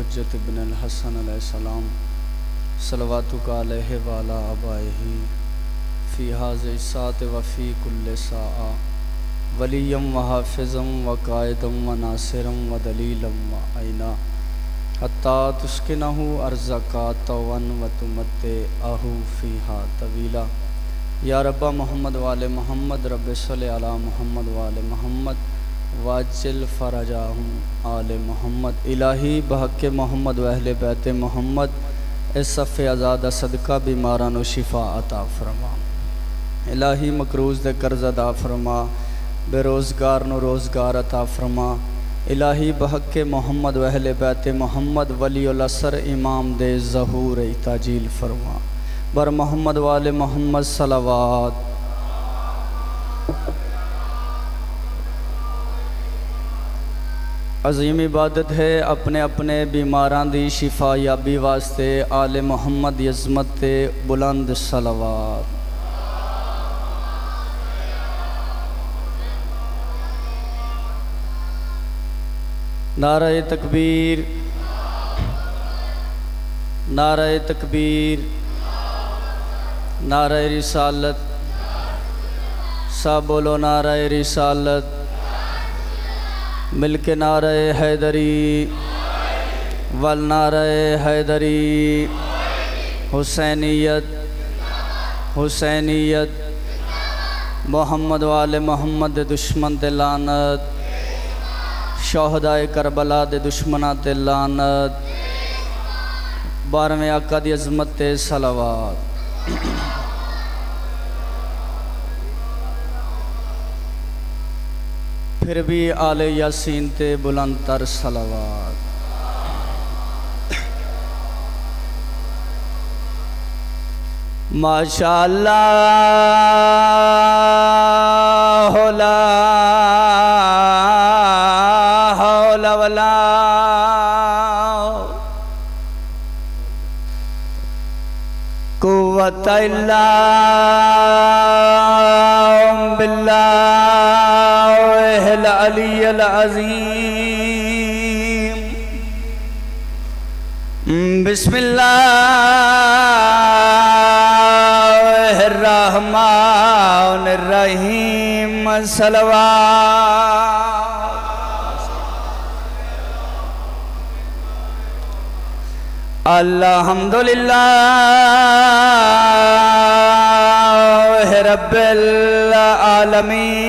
حجت ابن الحسن علیہ السلام صلواتک علیہ وعلی آبائہ فی ھذہ الساعۃ وفی کل ساعہ ولیا وحافظا وقائدا وناصرا ودلیلا وعینا حتی تسکنہ ارضک طوعا وتمتعہ فیہا طویلا یا رب محمد وآل محمد رب صلی علی محمد وآل محمد واجل فرجاہم آل محمد الہی بحق محمد و اہل بیت محمد اس صف ازادہ صدقہ بیماران و شفا عطا فرما الہی مقروض دے قرض ادا فرما بے روزگار نو روزگار عطا فرما الہی بحق محمد و اہل بیت محمد ولی العصر امام دے ظہور تاجیل فرما بر محمد وآل محمد صلوات عظیم عبادت ہے اپنے اپنے بیماران دی شفا یابی واسطے آل محمد عظمت تے بلند صلوات نعرہ تکبیر نعرہ تکبیر نعرہ رسالت سب بولو نعرہ رسالت مل کے نعرہ حیدری والنعرہ حیدری حسینیت حسینیت محمد وآل محمد دے دشمن تے لعنت شہدائے کربلا دے دشمناں تے لعنت 12ویں آقا دی عظمت تے صلوات پھر بھی آل یاسین تے بلند تر صلوات ماشاءاللہ لا حول ولا قوت الا باللہ العلی العظیم بسم اللہ الرحمن الرحیم صلوات الحمدللہ رب العالمین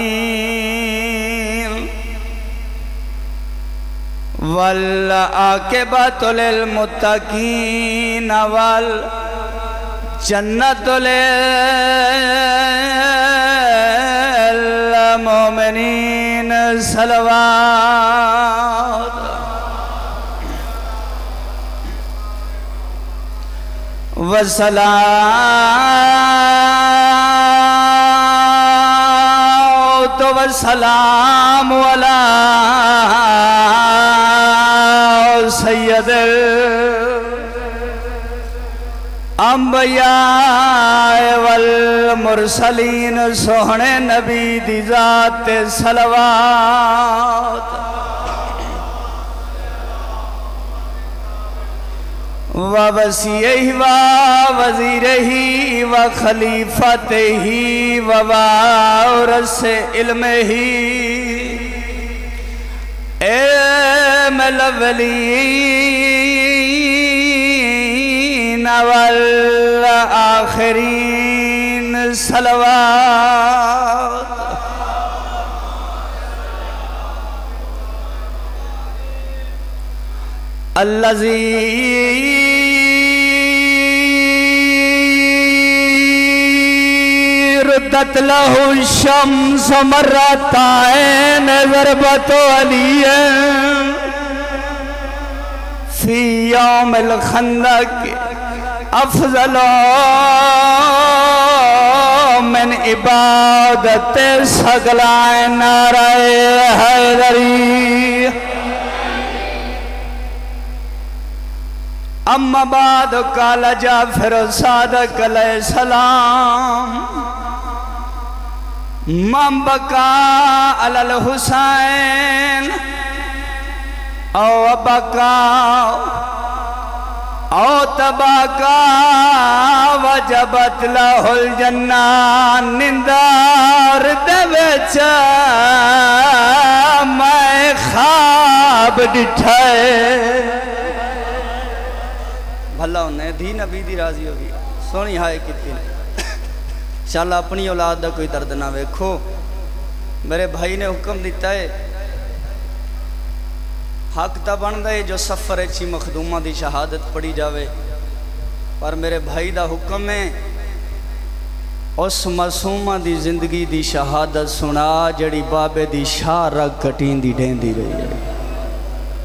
والعاقبۃ للمتقین والجنۃ للمؤمنین صلوات والسلام علی سید الانبیاء والمرسلین سوہنے نبی دی ذات صلوات ووسیعہ ووزیرہ وخلیفتہ ووارث علمہ ایم الاولین والآخرین صلوات الذی ردت له الشمس مرتين ضربت عليا في يوم الخندق افضل من عبادت سگلائے نعرہ حیدری اما بعد قال جعفر صادق علیہ السلام من بقى على الحسين او بقى او تباکا وجبت لہل جنہ نندار دے وچ میں خواب ڈٹھائے بھلا انہیں دھی نبی دی راضی ہوگی سونی ہائے کتنی انشاءاللہ اپنی اولاد دا کوئی درد نہ ویکھو میرے بھائی نے حکم دیتا ہے حق تا بن دے جو سفر اچھی مخدومہ دی شہادت پڑی جاوے پر میرے بھائی دا حکم ہے اس معصومہ دی زندگی دی شہادت سنا جڑی بابے دی شاہ رگ کٹین دی ڈین دی رہی ہے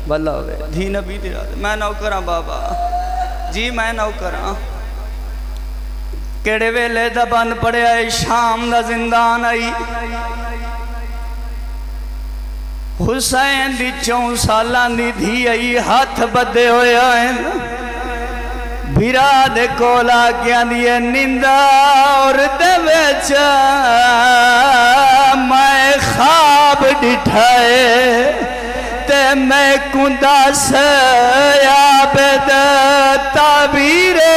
بھلا ہوئے دھی نبی دی راضی میں نوکراں بابا جی میں نوکراں کیڑے ویلے دا بند پڑے آئے شام دا زندان آئی حسین دی 4 سالان دی دھی آئی ہاتھ بدے ہوئے آئیں بھیرا دے کولا کیا دیئے نندہ اور دے ویچا میں خواب ڈٹھائے تے میں کندہ سے عابد تعبیرے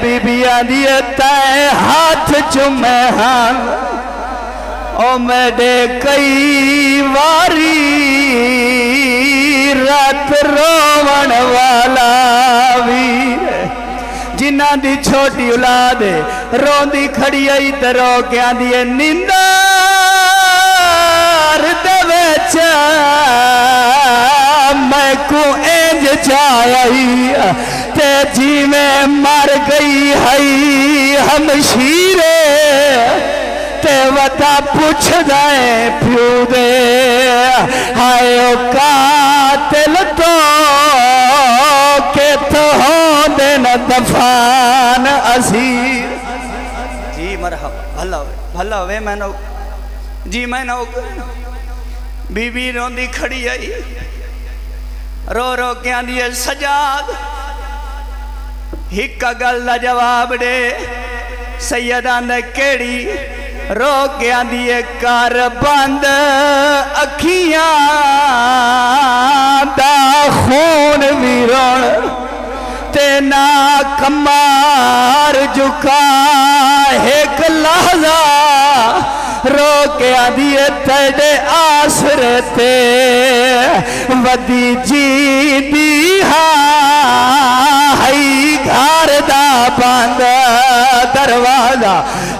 بی بیاں دیئے تے ہاتھ چمے ہاں او میڈے کئی واری رات روون والا ویر جنہ دی چھوٹی اولاد رون دی کھڑی آئی تے رو کے آن دیئے نندار دے ویچا میں کو اینج چاہی تے جی میں مر گئی ہائی ہمشیرے تے وطا پوچھ جائیں پیو دے ہائے او قاتل تو کہ تو ہوں دین دفان عزیر جی مرحبا بھلا ہوئے میں نو جی میں نو بی بی رون دی کھڑی آئی رو رو کے آن دیئے سجاد ہکا گل دا جواب دے سیدان دے کیڑی رو کے آن دیئے کار بند اکھیاں دا خون ویرون تینا کمار جھکا ایک لحظہ رو کے آن دیئے تیڑے آسرے تے ودی جی دی ہائی گھار دا بند دروازہ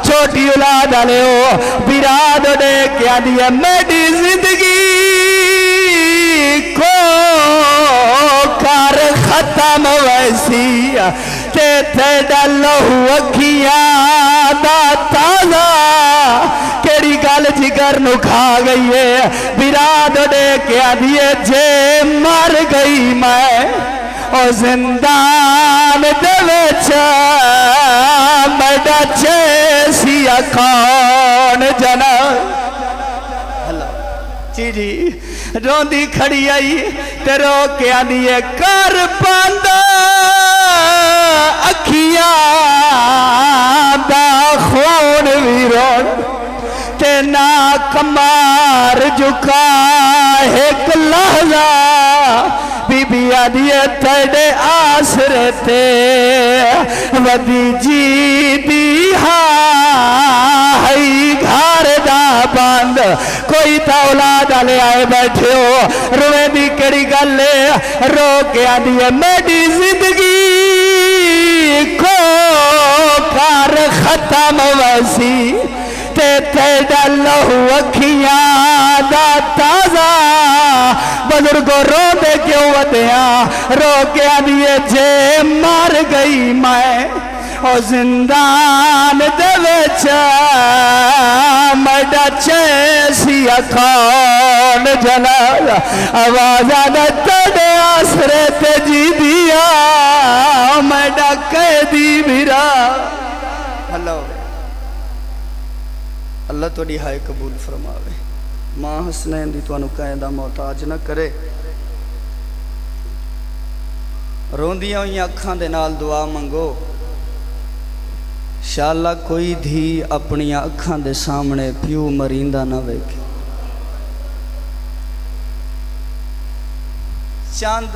چھوٹی اولاد آلے ہو بیراد دے کیا دیا میری زندگی کو کار ختم ویسی تے ڈالو اکھیاں دا تازہ کیڑی گل جگر نو کھا گئی ہے بیراد دے کیا دیا جے مر گئی میں او زندان دے وچا میڈا چیسی اکان جنا جی جی رون دی کھڑی آئی تے رو کے آنیے کر پاندہ اکھیاں دا خون ویرون تے نا کمار جھکا ایک لحظہ بی بی آدھیے تیڑے آسرے تے ودی جی دی ہائی گھار دا بند کوئی تا اولاد آلے آئے بیٹھے ہو روے دی کڑی گلے رو کے آدھیے میری زندگی کو کار ختم ویسی تے ڈالو اکھیاں دا تازہ بزرگو رو دے کیوں ودیاں رو کے آدھیے جے مر گئی میں او زندان دے وچا میڈا چیسی اکان جلال آوازاں تڑے آسرے تے جی دیا میڈا قیدی میرا اللہ تو دی ہائے قبول فرماوے ماں حسنین دی تو انو قائدہ محتاج نہ کرے روندیاں ہوئی اکھاں دے نال دعا منگو انشاءاللہ کوئی دھی اپنی اکھاں دے سامنے پیو مریندہ نہ ویکھے چاند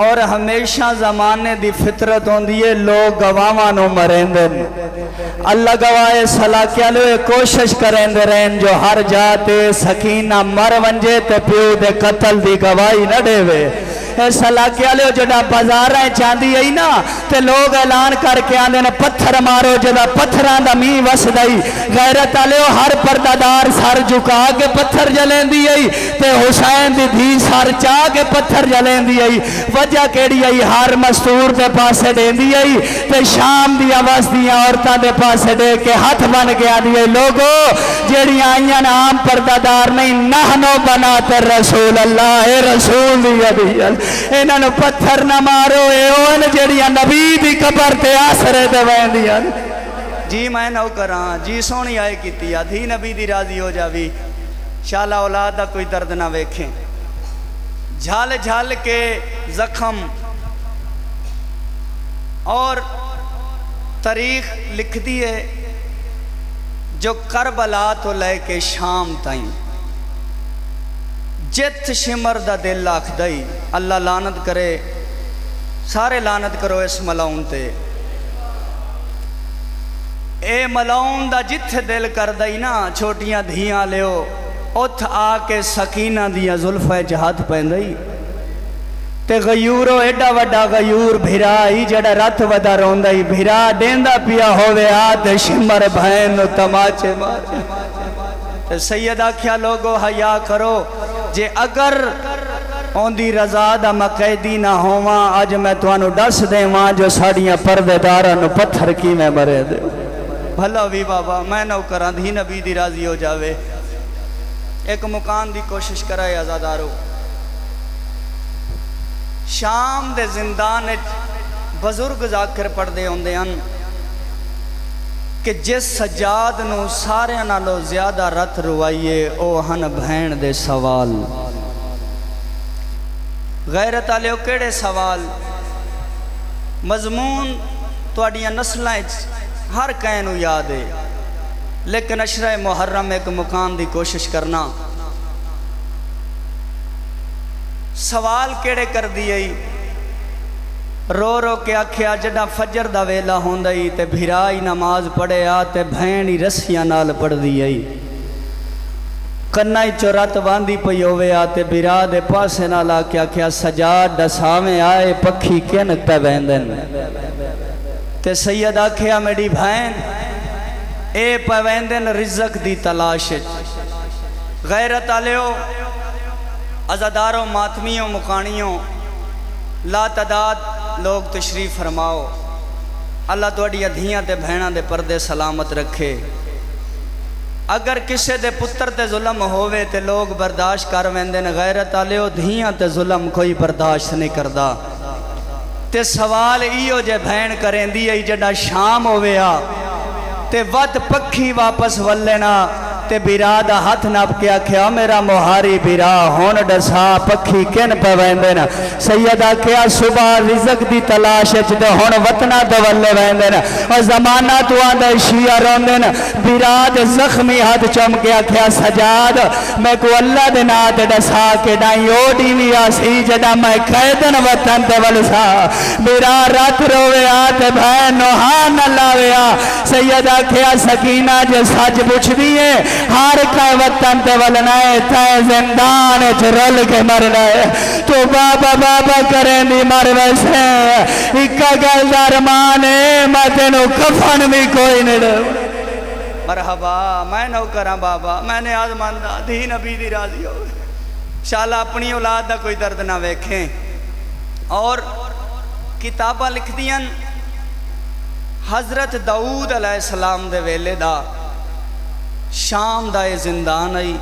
اور ہمیشہ زمانے دی فطرت ہوندی ہے لوگ گواواں نو مرندے نے اللہ گواہ صلاح کیا لو کوشش کرندے رہن جو ہر جاتے سکینہ مر ونجے تے پیو دے قتل دی گواہی نہ دے وے صلاح کیا لو جڑا بازاراں چاندی ہے نا تے لوگ اعلان کر کے آندے نے پتھر مارو جڑا پتھراں دا می وسدائی غیرت والےو ہر پردادار سر جھکا کے پتھر جلیندی ہے تے حسین دی دھی سر چا کے پتھر جلیندی ہے وجہ کیڑی ہے ہر مستور دے پاسے دیندی ہے تے شام دی آواز دیاں عورتاں دے پاسے دے کے ہاتھ بن کے آندی ہے لوگو جڑی آئیاں عام پردادار نہیں نحنو بناتے رسول اللہ اے رسول دی ابھی انہاں نو پتھر نہ مارو اے اون جڑیاں نبی دی قبر تے آسرے تے ویندیاں جی میں نو کراں جی سونی آئے کیتی دھی نبی دی راضی ہو جاوی شالا اولاد دا کوئی درد نہ ویکھیں جھال جھال کے زخم اور تاریخ لکھ دیے جو کربلا تو لے کے شام تائیں جت شمر دا دل آکھ دائی اللہ لعنت کرے سارے لعنت کرو اس ملاؤن تے اے ملاؤن دا جتھے دل کر دائی نا چھوٹیاں دھیاں لیو اتھ آ کے سکینہ دیا زلفہ جہاد پہندائی تے غیورو ایڈا وڈا غیور بھرائی جڑا رت ودا روندائی بھرا دیندہ پیا ہوئے آتے شمر بھین نو تماچے مارے تے سیدہ کیا لوگو حیا کرو جے اگر اوندی رضا دا مقیدی نہ ہواں آج میں توانو ڈس دے وہاں جو ساڑیاں پردے دارا نو پتھر کی میں مرے دے بھلا بھی بابا میں نو کران دھی نبی دی راضی ہو جاوے ایک مکان دی کوشش کرائے آزادارو شام دے زندان بزرگ ذاکر پڑھ دے ہوندے ان کہ جس سجاد نو سارے نالو زیادہ رت روائیے او ہن بھین دے سوال غیرت آلیو کیڑے سوال مضمون توڑیاں نسلیں ہر کہنو یاد ہے لیکن عشرہ محرم ایک مکان دی کوشش کرنا سوال کیڑے کر دیئی رو رو کے آکھیا جڑا فجر دا ویلا ہوندائی تے بھرائی نماز پڑھے آتے بھینی رسیاں نال پڑھ دیئی کنائی چورات باندھی پئی ہوئے آتے بھرا دے پاسے نال آکھیا سجاد ڈساویں آئے پکھی کین پہ ویندن تے سید آکھیا میری بھین اے پہ ویندن رزق دی تلاش غیرت آلیو عزاداروں ماتمیوں مقانیوں لا تعداد لوگ تشریف فرماؤ اللہ توڑی دھیاں تے بھیناں دے پردے سلامت رکھے اگر کسے دے پتر تے ظلم ہوئے تے لوگ برداشت کر ویندن غیرت آلیو دھیاں تے ظلم کوئی برداشت نہیں کردہ تے سوال ایو جے بھین کریں دی جڑا شام ہوئے آ تے ود پکھی واپس ولینا تے بیرا دا ہاتھ نپ کے آکھیا میرا مہاری بیرا ہون ڈسا پکھی کن پہ ویندن سیدہ کیا صبح رزق دی تلاش جدے ہون وطنہ دولے ویندن اور زمانہ تو آندہ شیعہ روندن بیرا دے زخمی ہاتھ چم کے آکھیا سجاد میں کو اللہ دے نات ڈسا کے ڈائیں اوڈی بھی آسی جدہ میں قیدن وطن تے ولسا بیرا رات روے آتے بھین نوحان اللہ ویا سیدہ کیا سکینہ جے ساج بچ دیئے ہار کا وطن تے ولنائے تے زندان چرل کے مرنائے تو بابا بابا کریں دی مر ویسے اکا گلدار مانے میں تینو کفن بھی کوئی نہیں دے مرحبا میں نو کراں بابا میں نے آزماندہ دھی نبی دی راضی ہو شاءاللہ اپنی اولاد دا کوئی درد نہ ویکھیں اور کتابہ لکھ دیاں حضرت داؤد علیہ السلام دے ویلے دا شام دا اے زندان آئی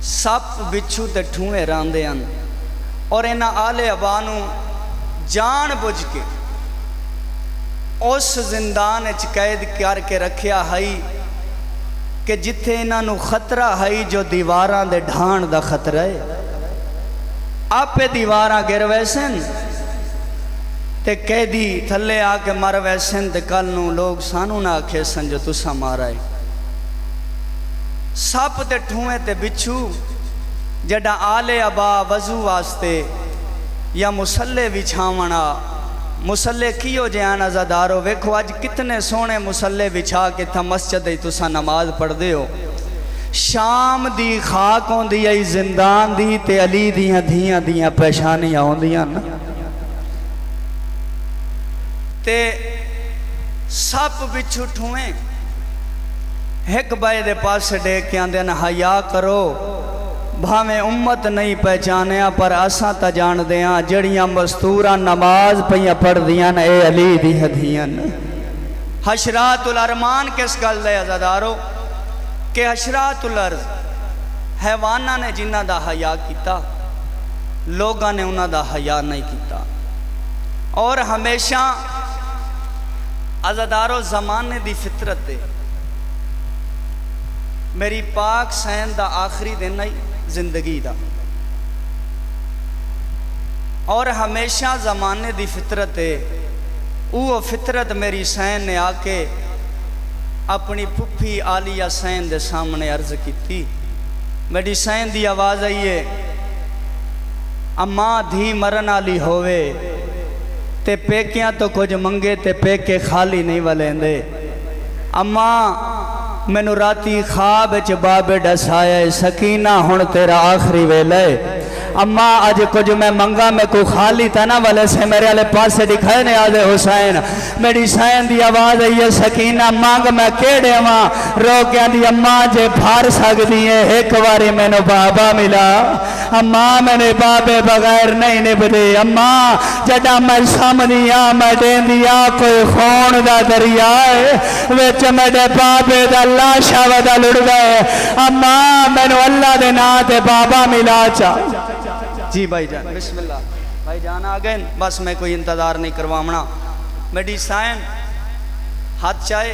سپ بچھو تے ٹھوئے راندے ان اور انہا آل ابانو جان بجھ کے اس زندان اچ قید کر کے رکھیا ہائی کہ جتھے انہا نو خطرہ ہائی جو دیواراں دے ڈھان دا خطرہ ہے آپ پہ دیواراں گر ویسن تے قیدی تھلے آکے مر ویسن تے کل نو لوگ سانو نہ آکھے سن جو تسا مارا ہے سپ تے ٹھوئے تے بچھو جڑا آل ابا وضو واسطے یا مسلے بچھاونا مسلے کیو جہان عزادارو ویکھو اج کتنے سونے مسلے بچھا کے تھا مسجد تسا نماز پڑھ دے ہو شام دی خاک ہوندی ہے زندان دی تے علی دیاں دھیاں دیاں پیشانیاں ہوندیاں نا تے سپ بچھو ٹھوئیں ایک بائے دے پاس ڈیک کے آندے نا حیا کرو بھاویں امت نہیں پہچانیا پر اساں تا جان دیاں جڑیاں مستورہ نماز پہیاں پڑھ دیاں اے علی دی ہدیاں حشرات الارمان کس گل دے عزادارو کہ حشرات الارض حیوانہ نے جنہ دا حیا کیتا لوگاں نے انہ دا حیا نہیں کیتا اور ہمیشہ عزادارو زمانے دی فطرت دے میری پاک سین دا آخری دن ہے زندگی دا اور ہمیشہ زمانے دی فطرت ہے وہ فطرت میری سین نے آ کے اپنی پھپھی عالیہ سین دے سامنے عرض کی تھی میری سین دی آواز آئیے اماں دھی مرن آلی ہوئے تے پیکیاں تو کچھ منگے تے پیکے خالی نہیں والیں دے اماں مینو راتی خواب وچ بابے ڈسایا سکینہ ہن تیرا آخری ویلے اماں اج کچھ میں منگا میں کو خالی تنا والے سے میرے والے پاسے دکھائے نے آدھے حسین میری سین دی آواز ہے سکینہ مانگ میں کیڑے ماں رو کے آدھی اماں جے بھار سکتی ہے ایک واری میں نو بابا ملا اماں میں نے بابے بغیر نہیں نبدے اماں جڑا میں سامنیا میں دین دیا کوئی خون دا دریا ہے ویچ میرے بابے دا لاشا ودا لڑ گئے اماں میں نو اللہ دے نا تے بابا ملا چا جی بھائی جان بسم اللہ بھائی جان آگئے بس میں کوئی انتظار نہیں کروامنا میری سائن ہاتھ چاہے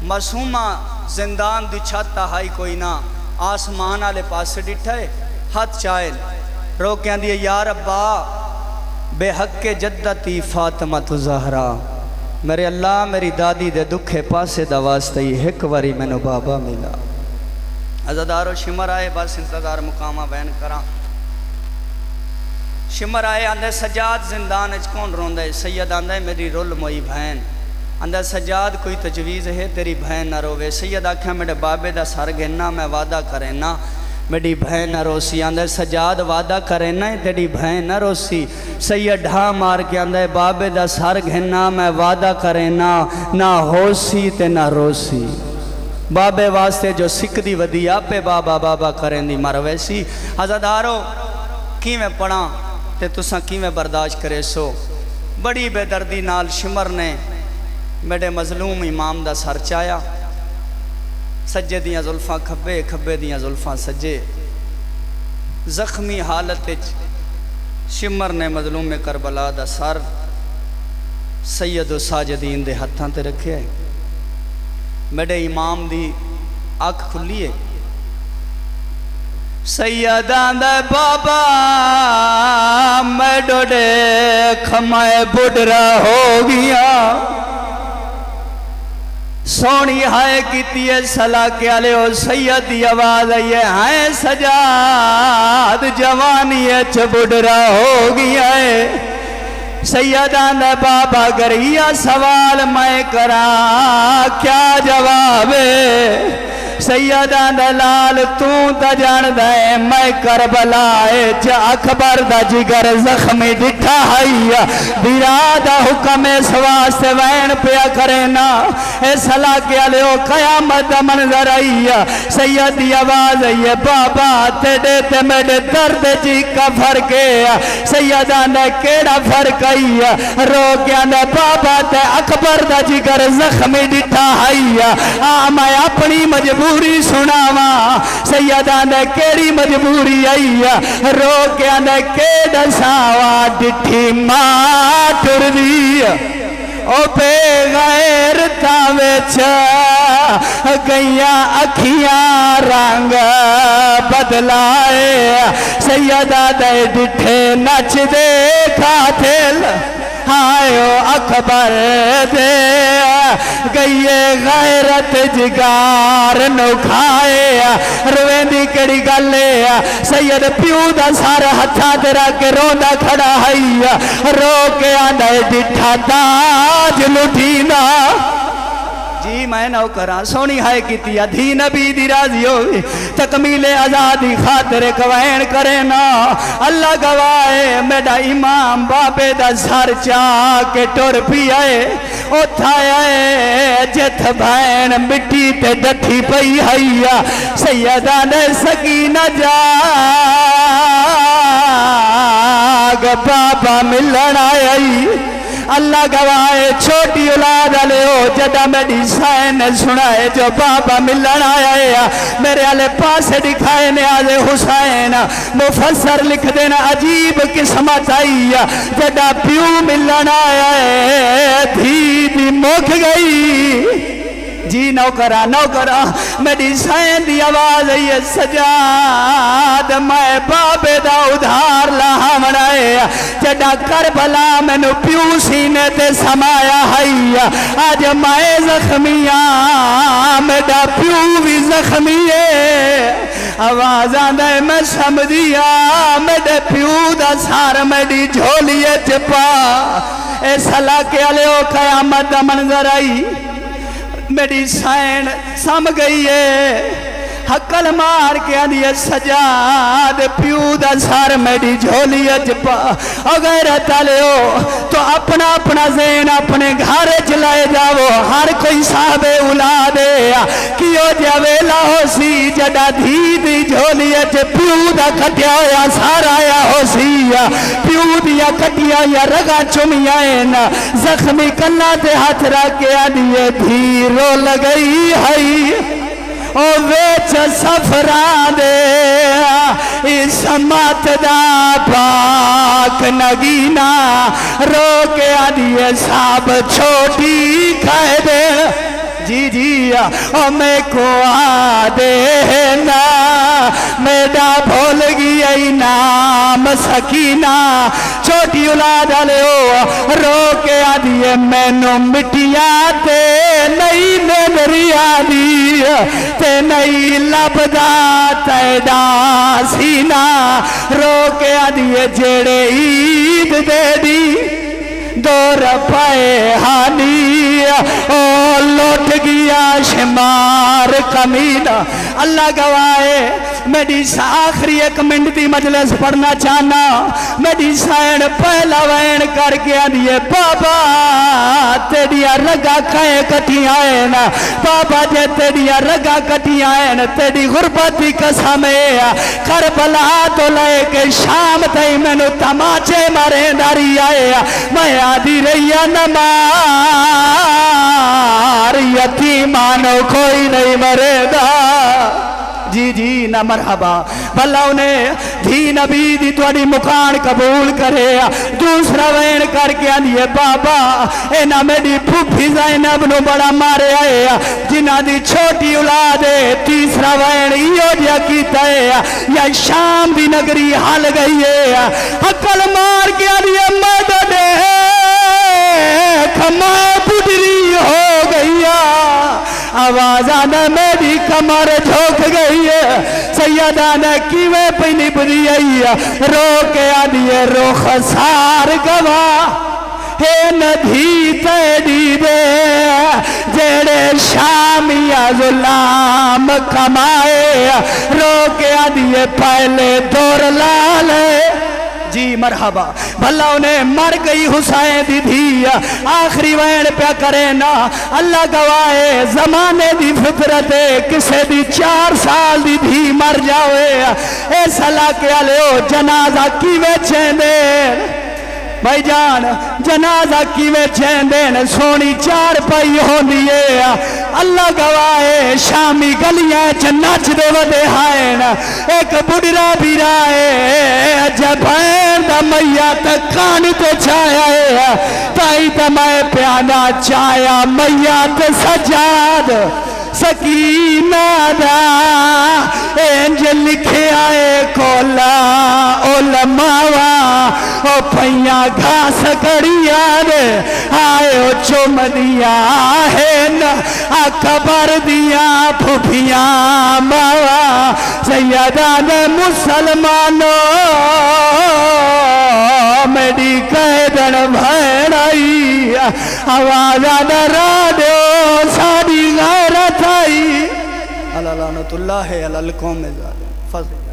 معصومہ زندان دی چھتا ہائی کوئی نہ آسمان آلے پاس سے ڈٹھائے ہاتھ چاہے رو کے آن دیئے یا ربا بے حق کے جدتی فاطمہ تو زہرا میرے اللہ میری دادی دے دکھے پاسے دواستی ایک واری میں نو بابا ملا عزادارو شمر آئے بس انتظار مقامہ بین کرا شمر آئے اندھے سجاد زندان اچ کون روندے سید آندھے میری رول موئی بھین اندھے سجاد کوئی تجویز ہے تیری بھین نہ روے سید آکھیں میرے بابے دا سر گھننا میں وعدہ کریں نا میری بھین نہ روسی اندھے سجاد وعدہ کریں نا تیری بھین نہ روسی سید ڈھا مار کے اندھے بابے دا سر گھننا میں وعدہ کریں نا نہ ہوسی تے نہ روسی بابے واسطے جو سکھ دی ودی آپے بابا بابا کریں دی مرویسی عزادارو کی میں پڑھاں تے تساں کی میں برداشت کرے سو بڑی بے دردی نال شمر نے میرے مظلوم امام دا سر چایا سجے دیاں زلفاں کھبے کھبے دیاں زلفاں سجے زخمی حالت شمر نے مظلوم کربلا دا سر سید و ساجدین دے ہتھاں تے رکھے میرے امام دی آنکھ کھلی ہے سیدان دے بابا میں ڈوڑے کھمائے بڑھرا ہو گیا سونی ہائے کیتی ہے صلاح کے آلے ہو سید دی آواز ہے ہائے سجاد جوانی اچھ بڑھرا ہو گیا ہے سیدان دے بابا گریا سوال میں کرا کیا جواب ہے سیدان دلال تا جان دے میں کربلائے جا اکبر دا جگر زخمی ڈٹھا ہے بیرادا حکم اس واسطے وین پیا کرنا اے صلاح کے علیہ قیامت دا منظر آئیا سیدی آواز ہے بابا تیڑے تے میرے درد جی کا فرق ہے سیدان دے کیڑا فرق آئیا رو کیا دے بابا تے اکبر دا جگر زخمی ڈٹھا ہے میں اپنی مجبور مجبوری سناوا سیدہ نے کیڑی مجبوری آئی رو کے آنے کیڑا ساوا ڈٹھی ماں ٹر دی او بے غیر تاویچا گئیاں اکھیاں رنگ بدلائے سیدہ دے ڈٹھے نچ دے کھاتل آئے اکبر دے گئیے غیرت جگار نو کھائے رویں دی کڑی گلے سید پیو دا سار ہتھا تیرا کے روندا کھڑا ہے رو کے آندا ڈٹھا تاج لٹھینا جی میں نو کراں سونی ہائے کیتی دھی نبی دی راضی ہوئی تکمیل آزادی خاطر کوین کرے نا اللہ گوائے میڈا امام بابے دا سر چاہ کے ٹور پی آئے اٹھائے جت بھین مٹی تے ڈٹھی پئی ہے سیدہ نے سکینہ جاگ بابا ملن آئی اللہ گوائے چھوٹی اولاد علیہ ہو جدہ میڈی سائن نے سنائے جو بابا ملن آیا ہے میرے علیہ پاسے دکھائے نیاز حسین مفسر لکھ دینا عجیب قسمت آئی جدہ پیو ملن آیا ہے دھی دی مک گئی جی نوکرہ میری سائن دی آواز ہے سجاد میں بابے دا ادھار لہا منائے جڑا کربلا میں نو پیو سینے تے سمایا ہے آج میں زخمیاں میرا پیو بھی زخمی ہے آواز آنے میں سمجھیا میرے پیو دا سار میری جھولیے چپا اے صلاح کے علیہ قیامت دا منظر آئی میری سائن سم گئی ہے حقل مار کے آدھیے سجاد پیو دا سار میری جھولی اجپا غیرت علیہ تو اپنا اپنا ذہن اپنے گھر چلائے جاؤ ہر کوئی صاحب اولادے کیوں جاویلا ہو سی جڑا دھی دی جھولی اج پیو دا کٹیا یا سارا یا ہو سی پیو دیا کٹیا یا رگا چمیائن زخمی کنا تے ہاتھ رکھے آدھیے دھی رو لگئی ہے او ویچ سفران دے اس مات دا پاک نگینا رو کے آدھیے ساب چھوٹی کھائے دے جی جی او میں کو آدھینا میڈا بھول گئی نام سکینہ چھوٹی اولاد علیہ رو کے آدھیے میں نو مٹیا تے نئی نظری آدھی تے نئی لبدا تیدا سینہ رو کے آدھیے جیڑے عید دے دی دور پائے ہانی او لوٹ گیا شمار کمینہ اللہ گوائے میری آخری ایک منٹ دی مجلس پڑھنا چاہنا میری سائن پہلا وین کر کے آدھیے بابا تیڑیا رگا کھائے کٹی آئین بابا جے تیڑیا رگا کٹی آئین تیڑی غربتی قسمیں کربلا تو لے کے شام تئی میں نو تماچے مارے داری آئے میں آدھی رہیا نمار یتیمانو کوئی نہیں مرے دا جی جی نہ مرحبا بھلا انہیں دھی نبی دی توڑی مکان قبول کرے دوسرا وین کر کے آنیے بابا اے نہ میری پھوپھی زینب نو بڑا مارے آئے جنہ دی چھوٹی اولاد ہے تیسرا وین ایو جا کیتا ہے یا شام دی نگری حال گئی ہے حقل مار کے آنیے مدد ہے کھما بڑری ہو گئی آواز آنا میری کمر جھوک گئی ہے سیدہ نے کیویں پینی بری آئی رو کے آدھیے رو خسار گوا ہے ندھی تیڑی دے جیڑے شامیہ ظلام کمائے رو کے آدھیے پہلے دور لالے جی مرحبا بھلا انہیں مر گئی حسین دی دھی آخری وین پہ کرے نا اللہ گوائے زمانے دی فطرت کسے دی 4 سال دی دھی مر جاوے اے صلاح کے علیہ جنازہ کی ویچیں دے بھائی جان جنازہ کی ویچیں دین سونی 4 پائی ہو دیئے اللہ گوائے شامی گلیاں چنچ دے ودے ہائن ایک بڑھرا بھی رائے جب بھین دا میاں تک کانی تے چھایا ہے تائی تا میں پیانا چایا میاں تے سجاد سکینہ دا انجل لکھے آئے کولا علماء او پھیاں گھاس کڑیاں دے آئے او چومدیاں ہیں اکبر دیاں پھوپھیاں ماوا سیدان مسلمانوں میری قیدن بھیڑائی آوازہ ڈرا دو ساری غیرت آئی اللہ لعنت اللہ ہے علی القوم ظالم فضل